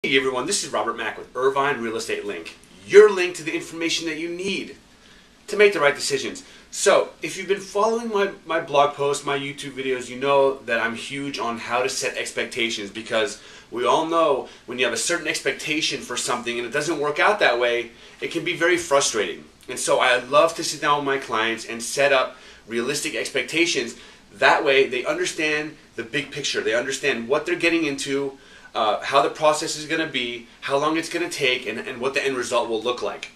Hey everyone, this is Robert Mack with Irvine Real Estate Link, your link to the information that you need to make the right decisions. So, if you've been following my blog posts, my YouTube videos, you know that I'm huge on how to set expectations, because we all know when you have a certain expectation for something and it doesn't work out that way, it can be very frustrating. And so I love to sit down with my clients and set up realistic expectations. That way they understand the big picture, they understand what they're getting into, how the process is going to be, how long it's going to take, and what the end result will look like.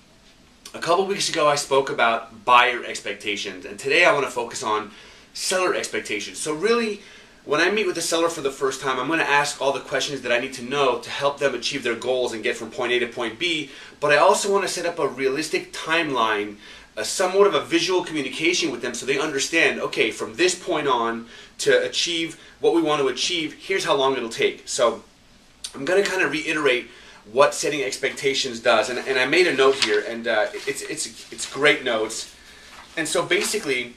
A couple weeks ago I spoke about buyer expectations, and today I want to focus on seller expectations. So really, when I meet with the seller for the first time, I'm going to ask all the questions that I need to know to help them achieve their goals and get from point A to point B, but I also want to set up a realistic timeline, somewhat of a visual communication with them so they understand, okay, from this point on to achieve what we want to achieve, here's how long it'll take. So I'm going to kind of reiterate what setting expectations does, and I made a note here, and it's great notes. And so basically,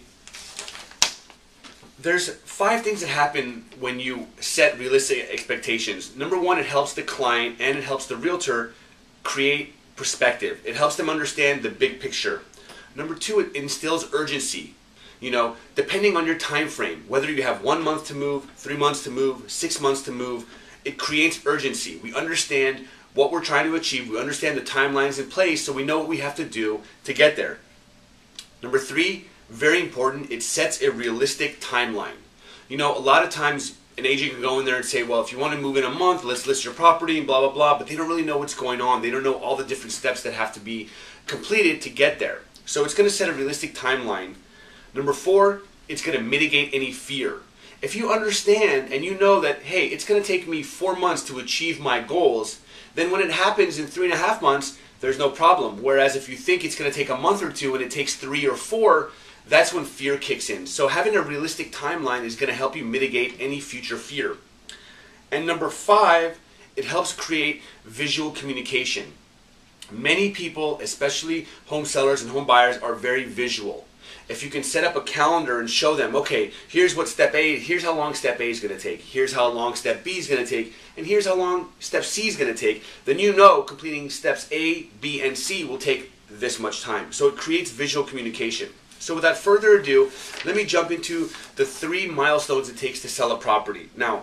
there's 5 things that happen when you set realistic expectations. Number 1, it helps the client and it helps the realtor create perspective. It helps them understand the big picture. Number 2, it instills urgency. You know, depending on your time frame, whether you have 1 month to move, 3 months to move, 6 months to move, it creates urgency. We understand what we're trying to achieve. We understand the timelines in place, so we know what we have to do to get there. Number 3, very important, it sets a realistic timeline. You know, a lot of times an agent can go in there and say, well, if you want to move in a month, let's list your property and blah, blah, blah, but they don't really know what's going on. They don't know all the different steps that have to be completed to get there. So it's going to set a realistic timeline. Number 4, it's going to mitigate any fear. If you understand and you know that, hey, it's going to take me 4 months to achieve my goals, then when it happens in 3.5 months, there's no problem. Whereas if you think it's going to take a month or 2 and it takes 3 or 4, that's when fear kicks in. So having a realistic timeline is going to help you mitigate any future fear. And number 5, it helps create visual communication. Many people, especially home sellers and home buyers, are very visual. If you can set up a calendar and show them, okay, here's what step A, here's how long step A is going to take, here's how long step B is going to take, and here's how long step C is going to take, then you know completing steps A, B, and C will take this much time. So it creates visual communication. So without further ado, let me jump into the 3 milestones it takes to sell a property. Now,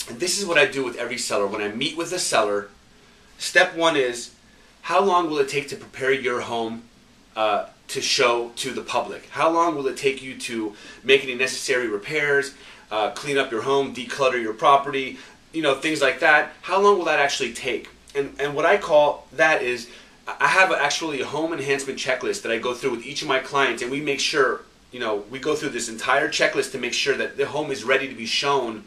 this is what I do with every seller. When I meet with a seller, step 1 is, how long will it take to prepare your home to show to the public? How long will it take you to make any necessary repairs, clean up your home, declutter your property, you know, things like that? How long will that actually take? And what I call that is, I have actually a home enhancement checklist that I go through with each of my clients, and we make sure, you know, we go through this entire checklist to make sure that the home is ready to be shown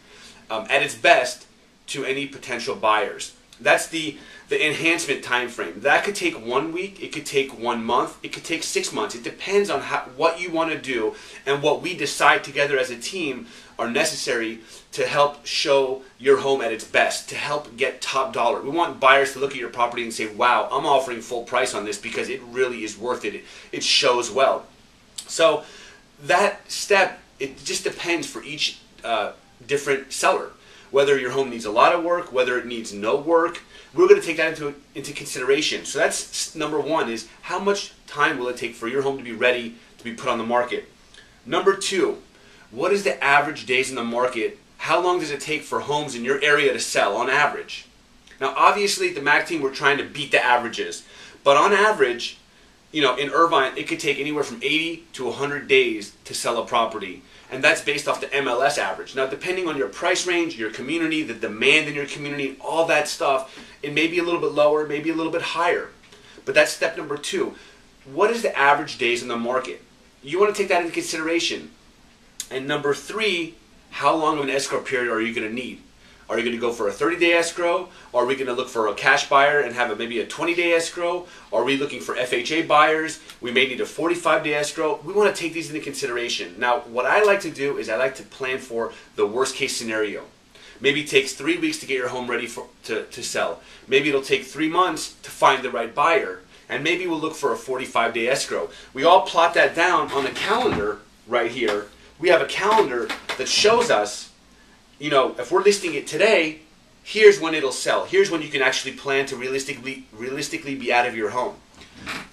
at its best to any potential buyers. That's the enhancement time frame. That could take 1 week, it could take 1 month, it could take 6 months. It depends on what you want to do and what we decide together as a team are necessary to help show your home at its best, to help get top dollar. We want buyers to look at your property and say, wow, I'm offering full price on this because it really is worth it. It shows well. So that step, it just depends for each different seller. Whether your home needs a lot of work, whether it needs no work, we're going to take that into consideration. So that's number 1, is how much time will it take for your home to be ready to be put on the market? Number 2, what is the average days in the market? How long does it take for homes in your area to sell on average? Now obviously at the MAC team we're trying to beat the averages, but on average, you know, in Irvine it could take anywhere from 80 to 100 days to sell a property. And that's based off the MLS average. Now, depending on your price range, your community, the demand in your community, all that stuff, it may be a little bit lower, maybe a little bit higher. But that's step number 2. What is the average days in the market? You want to take that into consideration. And number 3, how long of an escrow period are you going to need? Are you going to go for a 30-day escrow? Are we going to look for a cash buyer and have maybe a 20-day escrow? Are we looking for FHA buyers? We may need a 45-day escrow. We want to take these into consideration. Now, what I like to do is I like to plan for the worst-case scenario. Maybe it takes 3 weeks to get your home ready to sell. Maybe it'll take 3 months to find the right buyer. And maybe we'll look for a 45-day escrow. We all plot that down on a calendar right here. We have a calendar that shows us, you know, if we're listing it today, here's when it'll sell. Here's when you can actually plan to realistically be out of your home.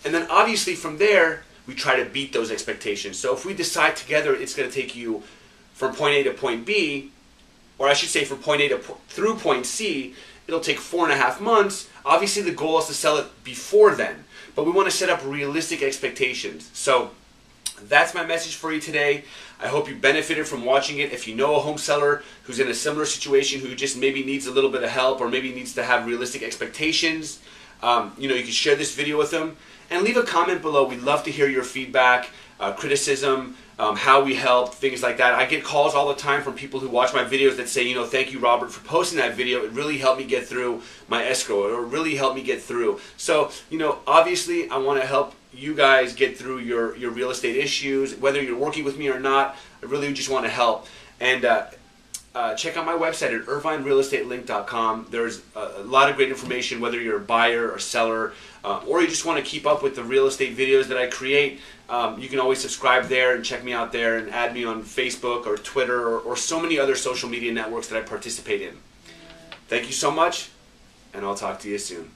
And then obviously from there, we try to beat those expectations. So if we decide together it's going to take you from point A to point B, or I should say from point A to through point C, it'll take 4.5 months. Obviously the goal is to sell it before then, but we want to set up realistic expectations. So that's my message for you today. I hope you benefited from watching it. If you know a home seller who's in a similar situation, who just maybe needs a little bit of help or maybe needs to have realistic expectations, you can share this video with them and leave a comment below. We'd love to hear your feedback, criticism, how we help, things like that. I get calls all the time from people who watch my videos that say, thank you, Robert, for posting that video. It really helped me get through my escrow, or it really helped me get through. So, obviously I want to help you guys get through your real estate issues, whether you're working with me or not. I really just want to help. And check out my website at irvinerealestatelinked.com. There's a lot of great information, whether you're a buyer or seller, or you just want to keep up with the real estate videos that I create. You can always subscribe there and check me out there and add me on Facebook or Twitter or so many other social media networks that I participate in. Thank you so much, and I'll talk to you soon.